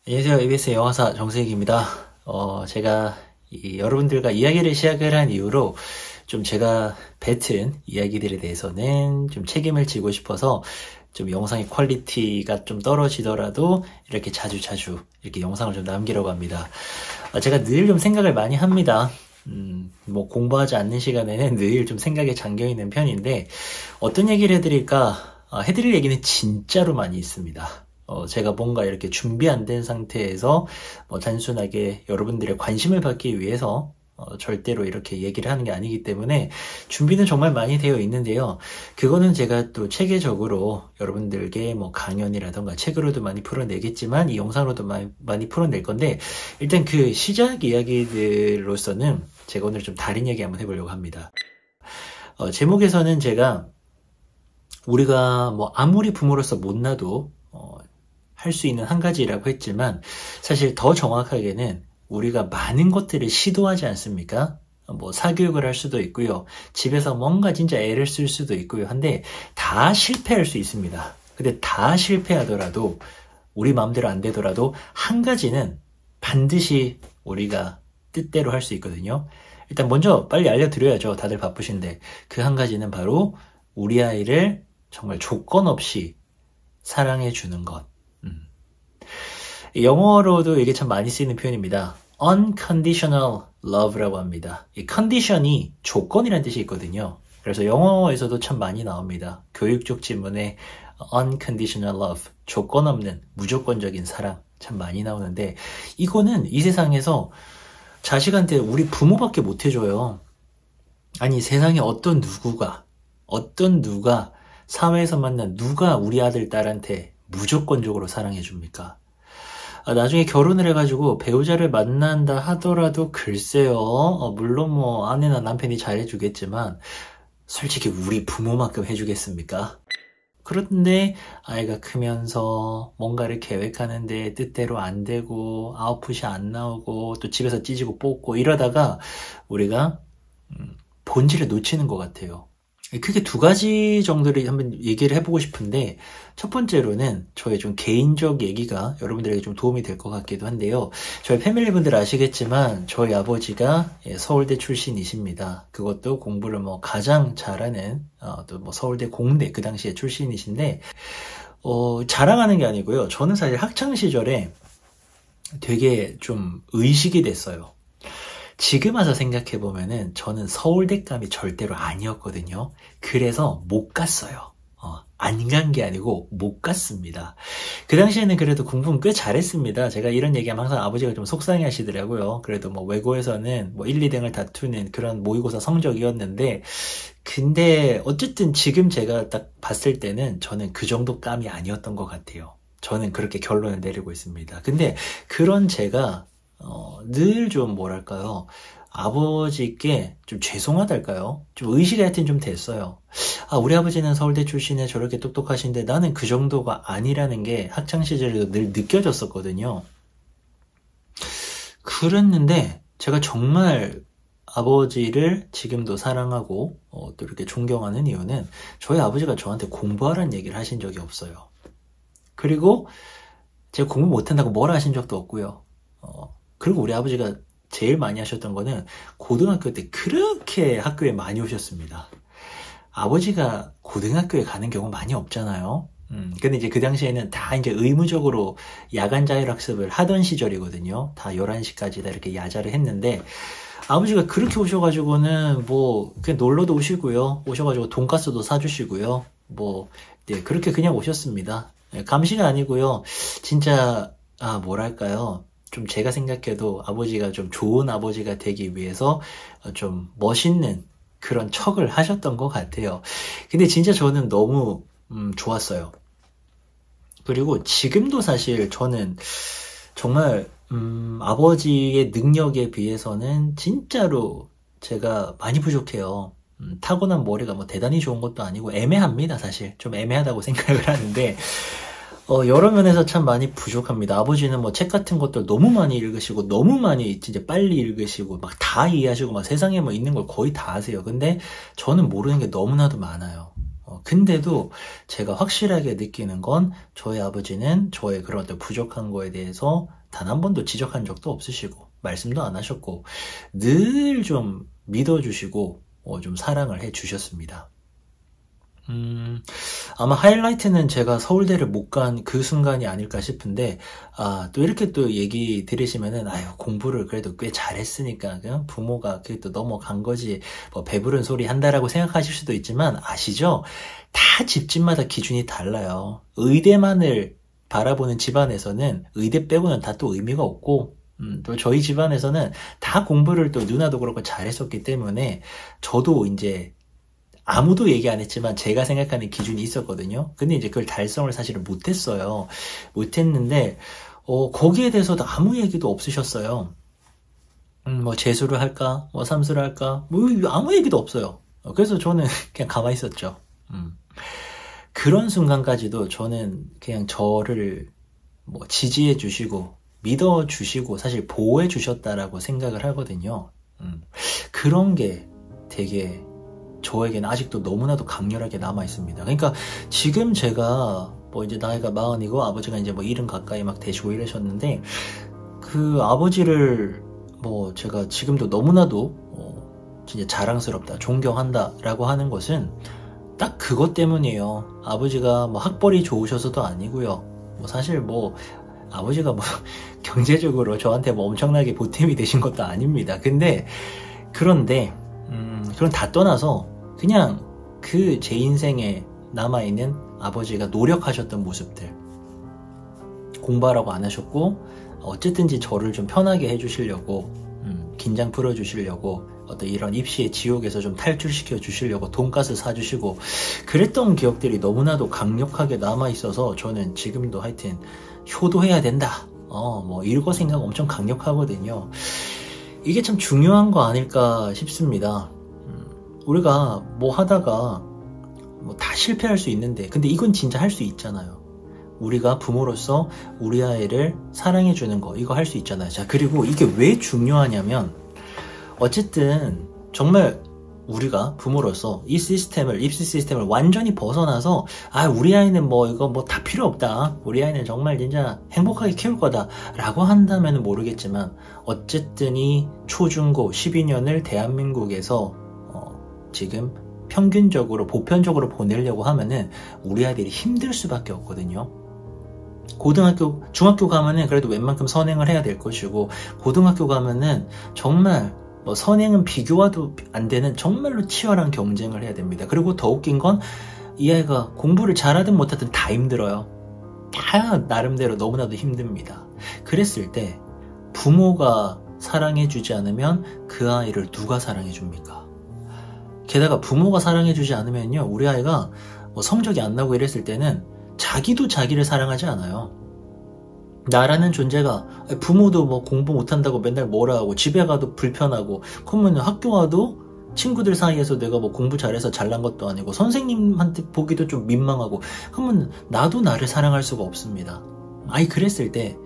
안녕하세요. ABS 영화사 정수익입니다. 제가 여러분들과 이야기를 시작을 한 이후로 좀 제가 뱉은 이야기들에 대해서는 좀 책임을 지고 싶어서 좀 영상의 퀄리티가 좀 떨어지더라도 이렇게 자주 이렇게 영상을 좀 남기려고 합니다. 제가 늘 좀 생각을 많이 합니다. 뭐 공부하지 않는 시간에는 늘 좀 생각에 잠겨 있는 편인데 어떤 얘기를 해드릴까? 해드릴 얘기는 진짜로 많이 있습니다. 제가 뭔가 이렇게 준비 안 된 상태에서 단순하게 여러분들의 관심을 받기 위해서 절대로 이렇게 얘기를 하는 게 아니기 때문에 준비는 정말 많이 되어 있는데요. 그거는 제가 또 체계적으로 여러분들께 뭐 강연이라던가 책으로도 많이 풀어내겠지만 이 영상으로도 많이 풀어낼 건데 일단 그 시작 이야기들로서는 제가 오늘 좀 다른 얘기 한번 해보려고 합니다. 제목에서는 제가 우리가 뭐 아무리 부모로서 못나도 할 수 있는 한 가지라고 했지만 사실 더 정확하게는 우리가 많은 것들을 시도하지 않습니까? 뭐 사교육을 할 수도 있고요. 집에서 뭔가 진짜 애를 쓸 수도 있고요. 한데 다 실패할 수 있습니다. 근데 다 실패하더라도 우리 마음대로 안 되더라도 한 가지는 반드시 우리가 뜻대로 할 수 있거든요. 일단 먼저 빨리 알려드려야죠. 다들 바쁘신데 그 한 가지는 바로 우리 아이를 정말 조건 없이 사랑해 주는 것. 영어로도 이게 참 많이 쓰이는 표현입니다. unconditional love라고 합니다. 이 condition이 조건이라는 뜻이 있거든요. 그래서 영어에서도 참 많이 나옵니다. 교육적 지문에 unconditional love, 조건 없는 무조건적인 사랑 참 많이 나오는데 이거는 이 세상에서 자식한테 우리 부모밖에 못 해줘요. 아니 세상에 어떤 누가 사회에서 만난 누가 우리 아들 딸한테 무조건적으로 사랑해 줍니까? 나중에 결혼을 해가지고 배우자를 만난다 하더라도 글쎄요. 물론 뭐 아내나 남편이 잘해주겠지만 솔직히 우리 부모만큼 해주겠습니까? 그런데 아이가 크면서 뭔가를 계획하는데 뜻대로 안 되고 아웃풋이 안 나오고 또 집에서 찢고 뽑고 이러다가 우리가 본질을 놓치는 것 같아요. 크게 두 가지 정도를 한번 얘기를 해보고 싶은데 첫 번째로는 저의 좀 개인적 얘기가 여러분들에게 좀 도움이 될 것 같기도 한데요. 저희 패밀리분들 아시겠지만 저희 아버지가 서울대 출신이십니다. 그것도 공부를 뭐 가장 잘하는 또 뭐 서울대 공대 그 당시에 출신이신데 자랑하는 게 아니고요. 저는 사실 학창 시절에 되게 좀 의식이 됐어요. 지금 와서 생각해보면은 저는 서울대감이 절대로 아니었거든요. 그래서 못 갔어요. 안 간 게 아니고 못 갔습니다. 그 당시에는 그래도 공부는 꽤 잘했습니다. 제가 이런 얘기하면 항상 아버지가 좀 속상해 하시더라고요. 그래도 뭐 외고에서는 뭐 1, 2등을 다투는 그런 모의고사 성적이었는데 근데 어쨌든 지금 제가 딱 봤을 때는 저는 그 정도 감이 아니었던 것 같아요. 저는 그렇게 결론을 내리고 있습니다. 근데 그런 제가 늘 좀 뭐랄까요 아버지께 좀 죄송하달까요 좀 의식이 하여튼 좀 됐어요. 우리 아버지는 서울대 출신에 저렇게 똑똑하신데 나는 그 정도가 아니라는 게 학창시절에도 늘 느껴졌었거든요. 그랬는데 제가 정말 아버지를 지금도 사랑하고 또 이렇게 존경하는 이유는 저희 아버지가 저한테 공부하라는 얘기를 하신 적이 없어요. 그리고 제가 공부 못한다고 뭐라 하신 적도 없고요. 그리고 우리 아버지가 제일 많이 하셨던 거는 고등학교 때 그렇게 학교에 많이 오셨습니다. 아버지가 고등학교에 가는 경우 많이 없잖아요. 근데 이제 그 당시에는 다 이제 의무적으로 야간 자율학습을 하던 시절이거든요. 다 11시까지 다 이렇게 야자를 했는데 아버지가 그렇게 오셔가지고는 뭐 그냥 놀러도 오시고요. 오셔가지고 돈가스도 사주시고요. 뭐 네, 그렇게 그냥 오셨습니다. 감시가 아니고요. 진짜 뭐랄까요. 좀 제가 생각해도 아버지가 좀 좋은 아버지가 되기 위해서 좀 멋있는 그런 척을 하셨던 것 같아요. 근데 진짜 저는 너무 좋았어요. 그리고 지금도 사실 저는 정말 아버지의 능력에 비해서는 진짜로 제가 많이 부족해요. 타고난 머리가 뭐 대단히 좋은 것도 아니고 애매합니다. 사실 좀 애매하다고 생각을 하는데 여러 면에서 참 많이 부족합니다. 아버지는 뭐 책 같은 것들 너무 많이 읽으시고 너무 많이 진짜 빨리 읽으시고 막 다 이해하시고 막 세상에 뭐 있는 걸 거의 다 아세요. 근데 저는 모르는 게 너무나도 많아요. 근데도 제가 확실하게 느끼는 건 저희 아버지는 저의 그런 어떤 부족한 거에 대해서 단 한 번도 지적한 적도 없으시고 말씀도 안 하셨고 늘 좀 믿어주시고 좀 사랑을 해주셨습니다. 아마 하이라이트는 제가 서울대를 못 간 그 순간이 아닐까 싶은데, 또 이렇게 또 얘기 들으시면은, 아유, 공부를 그래도 꽤 잘했으니까, 그냥 부모가 그게 또 넘어간 거지, 뭐, 배부른 소리 한다라고 생각하실 수도 있지만, 아시죠? 다 집집마다 기준이 달라요. 의대만을 바라보는 집안에서는 의대 빼고는 다 또 의미가 없고, 또 저희 집안에서는 다 공부를 또 누나도 그렇고 잘했었기 때문에, 저도 이제, 아무도 얘기 안 했지만 제가 생각하는 기준이 있었거든요. 근데 이제 그걸 달성을 사실은 못했어요. 못했는데 거기에 대해서도 아무 얘기도 없으셨어요. 뭐 재수를 할까, 뭐 삼수를 할까, 뭐 아무 얘기도 없어요. 그래서 저는 그냥 가만히 있었죠. 그런 순간까지도 저는 그냥 저를 뭐 지지해 주시고 믿어 주시고 사실 보호해 주셨다라고 생각을 하거든요. 그런 게 되게 저에게는 아직도 너무나도 강렬하게 남아 있습니다. 그러니까 지금 제가 뭐 이제 나이가 40이고 아버지가 이제 뭐 70 가까이 막 되시고 이러셨는데 그 아버지를 뭐 제가 지금도 너무나도 진짜 자랑스럽다, 존경한다라고 하는 것은 딱 그것 때문이에요. 아버지가 뭐 학벌이 좋으셔서도 아니고요. 뭐 사실 뭐 아버지가 뭐 경제적으로 저한테 뭐 엄청나게 보탬이 되신 것도 아닙니다. 그런데 그건 다 떠나서 그냥 그 제 인생에 남아있는 아버지가 노력하셨던 모습들, 공부하라고 안 하셨고 어쨌든지 저를 좀 편하게 해주시려고 긴장 풀어주시려고 어떤 이런 입시의 지옥에서 좀 탈출시켜 주시려고 돈가스 사주시고 그랬던 기억들이 너무나도 강력하게 남아있어서 저는 지금도 하여튼 효도해야 된다, 뭐 이거 생각 엄청 강력하거든요. 이게 참 중요한 거 아닐까 싶습니다. 우리가 뭐 하다가 뭐 다 실패할 수 있는데 근데 이건 진짜 할 수 있잖아요. 우리가 부모로서 우리 아이를 사랑해 주는 거 이거 할 수 있잖아요. 자, 그리고 이게 왜 중요하냐면 어쨌든 정말 우리가 부모로서 이 시스템을, 입시 시스템을 완전히 벗어나서 우리 아이는 뭐 이거 뭐 다 필요 없다, 우리 아이는 정말 진짜 행복하게 키울 거다 라고 한다면 모르겠지만 어쨌든 이 초중고 12년을 대한민국에서 지금 평균적으로 보편적으로 보내려고 하면은 우리 아이들이 힘들 수밖에 없거든요. 고등학교, 중학교 가면은 그래도 웬만큼 선행을 해야 될 것이고 고등학교 가면은 정말 뭐 선행은 비교와도 안 되는 정말로 치열한 경쟁을 해야 됩니다. 그리고 더 웃긴 건 이 아이가 공부를 잘하든 못하든 다 힘들어요. 다 나름대로 너무나도 힘듭니다. 그랬을 때 부모가 사랑해주지 않으면 그 아이를 누가 사랑해줍니까? 게다가 부모가 사랑해주지 않으면요, 우리 아이가 뭐 성적이 안 나고 이랬을 때는 자기도 자기를 사랑하지 않아요. 나라는 존재가 부모도 뭐 공부 못한다고 맨날 뭐라 하고 집에 가도 불편하고 그러면 학교 가도 친구들 사이에서 내가 뭐 공부 잘해서 잘난 것도 아니고 선생님한테 보기도 좀 민망하고 그러면 나도 나를 사랑할 수가 없습니다. 그랬을 때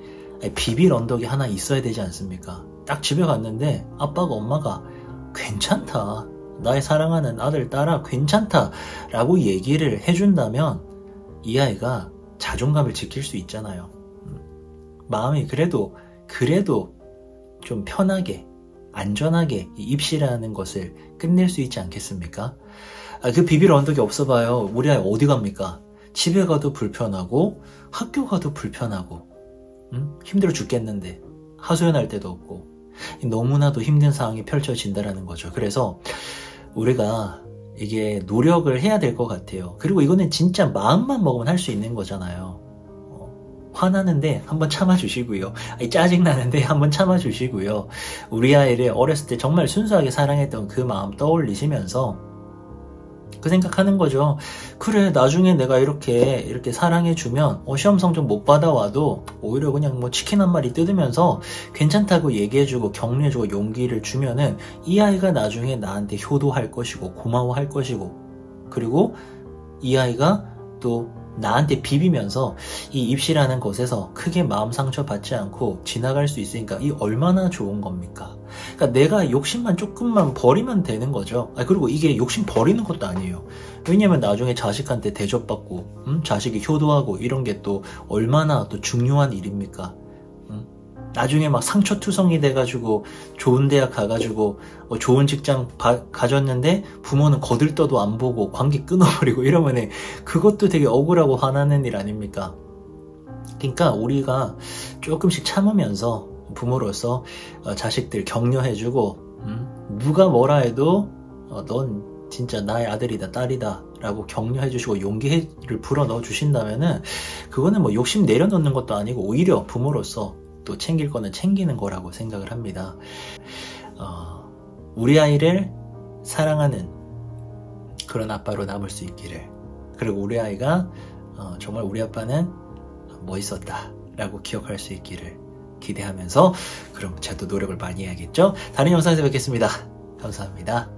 비빌 언덕이 하나 있어야 되지 않습니까? 딱 집에 갔는데 아빠가 엄마가 괜찮다, 나의 사랑하는 아들 딸아 괜찮다 라고 얘기를 해준다면 이 아이가 자존감을 지킬 수 있잖아요. 마음이 그래도 좀 편하게 안전하게 이 입시라는 것을 끝낼 수 있지 않겠습니까? 그 비빌 언덕이 없어 봐요. 우리 아이 어디 갑니까? 집에 가도 불편하고 학교 가도 불편하고 힘들어 죽겠는데 하소연할 데도 없고 너무나도 힘든 상황이 펼쳐진다라는 거죠. 그래서 우리가 이게 노력을 해야 될 것 같아요. 그리고 이거는 진짜 마음만 먹으면 할 수 있는 거잖아요. 화나는데 한번 참아주시고요. 짜증나는데 한번 참아주시고요. 우리 아이를 어렸을 때 정말 순수하게 사랑했던 그 마음 떠올리시면서 그 생각하는 거죠. 그래, 나중에 내가 이렇게 사랑해주면 시험 성적 못 받아와도 오히려 그냥 뭐 치킨 한 마리 뜯으면서 괜찮다고 얘기해주고 격려해주고 용기를 주면은 이 아이가 나중에 나한테 효도할 것이고 고마워할 것이고 그리고 이 아이가 또 나한테 비비면서 이 입시라는 것에서 크게 마음 상처 받지 않고 지나갈 수 있으니까 이 얼마나 좋은 겁니까? 그러니까 내가 욕심만 조금만 버리면 되는 거죠. 그리고 이게 욕심 버리는 것도 아니에요. 왜냐면 나중에 자식한테 대접받고 자식이 효도하고 이런 게 또 얼마나 또 중요한 일입니까? 나중에 막 상처투성이 돼가지고 좋은 대학 가가지고 좋은 직장 가졌는데 부모는 거들떠도 안 보고 관계 끊어버리고 이러면은 그것도 되게 억울하고 화나는 일 아닙니까? 그러니까 우리가 조금씩 참으면서 부모로서 자식들 격려해주고 누가 뭐라 해도 넌 진짜 나의 아들이다 딸이다 라고 격려해주시고 용기를 불어넣어 주신다면은 그거는 뭐 욕심 내려놓는 것도 아니고 오히려 부모로서 또 챙길 거는 챙기는 거라고 생각을 합니다. 우리 아이를 사랑하는 그런 아빠로 남을 수 있기를, 그리고 우리 아이가 정말 우리 아빠는 멋있었다 라고 기억할 수 있기를 기대하면서, 그럼 제가 또 노력을 많이 해야겠죠? 다른 영상에서 뵙겠습니다. 감사합니다.